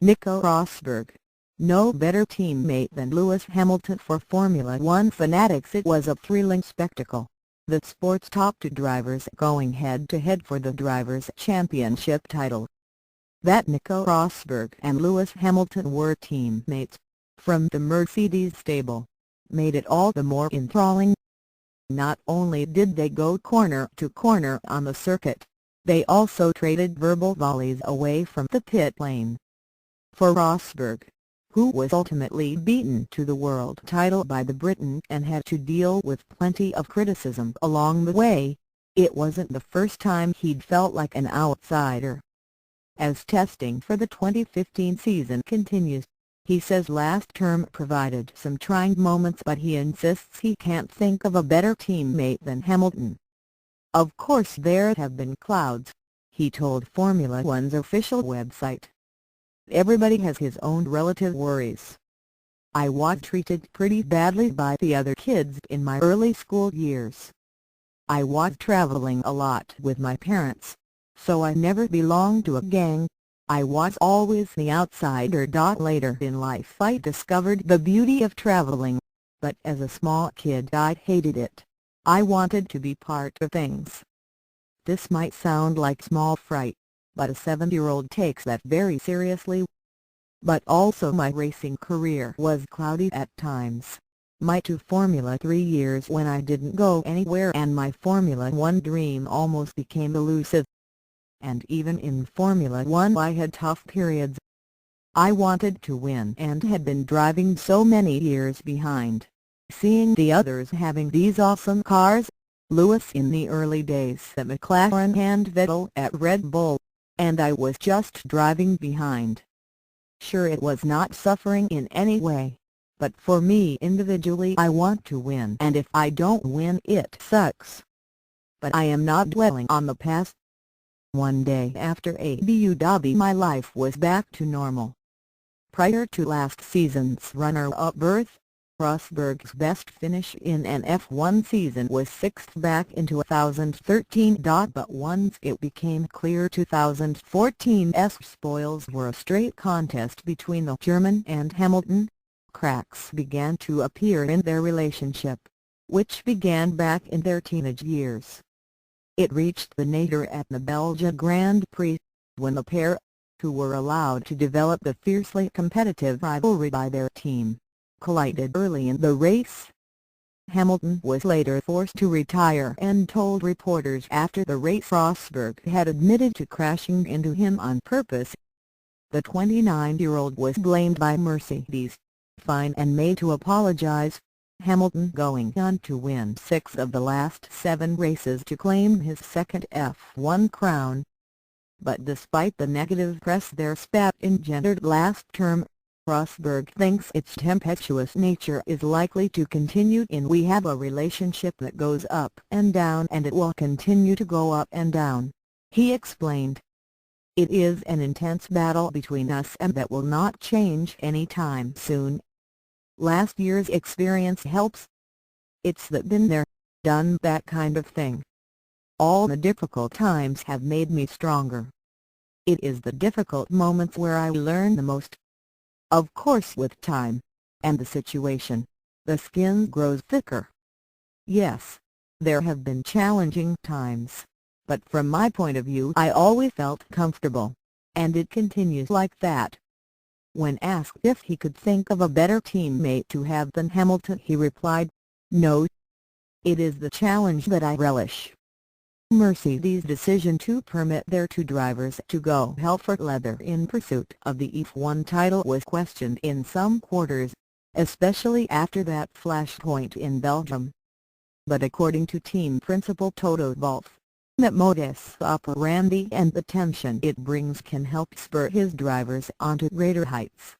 Nico Rosberg. No better teammate than Lewis Hamilton for Formula One fanatics. It was a thrilling spectacle, the sport's top two drivers going head-to-head for the Drivers' Championship title. That Nico Rosberg and Lewis Hamilton were teammates, from the Mercedes stable, made it all the more enthralling. Not only did they go corner to corner on the circuit, they also traded verbal volleys away from the pit lane. For Rosberg, who was ultimately beaten to the world title by the Briton and had to deal with plenty of criticism along the way, it wasn't the first time he'd felt like an outsider. As testing for the 2015 season continues, he says last term provided some trying moments, but he insists he can't think of a better teammate than Hamilton. "Of course there have been clouds," he told Formula One's official website. "Everybody has his own relative worries. I was treated pretty badly by the other kids in my early school years. I was traveling a lot with my parents, so I never belonged to a gang. I was always the outsider. Later in life I discovered the beauty of traveling, but as a small kid I hated it. I wanted to be part of things." This might sound like small fright, but a 7-year-old takes that very seriously. "But also my racing career was cloudy at times. My 2 Formula 3 years when I didn't go anywhere, and my Formula One dream almost became elusive. And even in Formula One I had tough periods. I wanted to win and had been driving so many years behind, seeing the others having these awesome cars, Lewis in the early days at McLaren and Vettel at Red Bull, and I was just driving behind. Sure, it was not suffering in any way, but for me individually I want to win, and if I don't win it sucks. But I am not dwelling on the past." One day after Abu Dhabi my life was back to normal. Prior to last season's runner-up berth, Rosberg's best finish in an F1 season was 6th back in 2013. But once it became clear 2014's spoils were a straight contest between the German and Hamilton, cracks began to appear in their relationship, which began back in their teenage years. It reached the nadir at the Belgian Grand Prix, when the pair, who were allowed to develop the fiercely competitive rivalry by their team, collided early in the race. Hamilton was later forced to retire and told reporters after the race Rosberg had admitted to crashing into him on purpose. The 29-year-old was blamed by Mercedes, fined and made to apologize, Hamilton going on to win 6 of the last 7 races to claim his second F1 crown. But despite the negative press their spat engendered last term, Rosberg thinks its tempestuous nature is likely to continue. "We have a relationship that goes up and down, and it will continue to go up and down," he explained. "It is an intense battle between us, and that will not change anytime soon. Last year's experience helps. It's that been there, done that kind of thing. All the difficult times have made me stronger. It is the difficult moments where I learn the most. Of course with time, and the situation, the skin grows thicker. Yes, there have been challenging times, but from my point of view I always felt comfortable, and it continues like that." When asked if he could think of a better teammate to have than Hamilton, he replied, "No. It is the challenge that I relish." Mercedes' decision to permit their 2 drivers to go hell for leather in pursuit of the F1 title was questioned in some quarters, especially after that flashpoint in Belgium. But according to team principal Toto Wolff, that modus operandi and the tension it brings can help spur his drivers onto greater heights.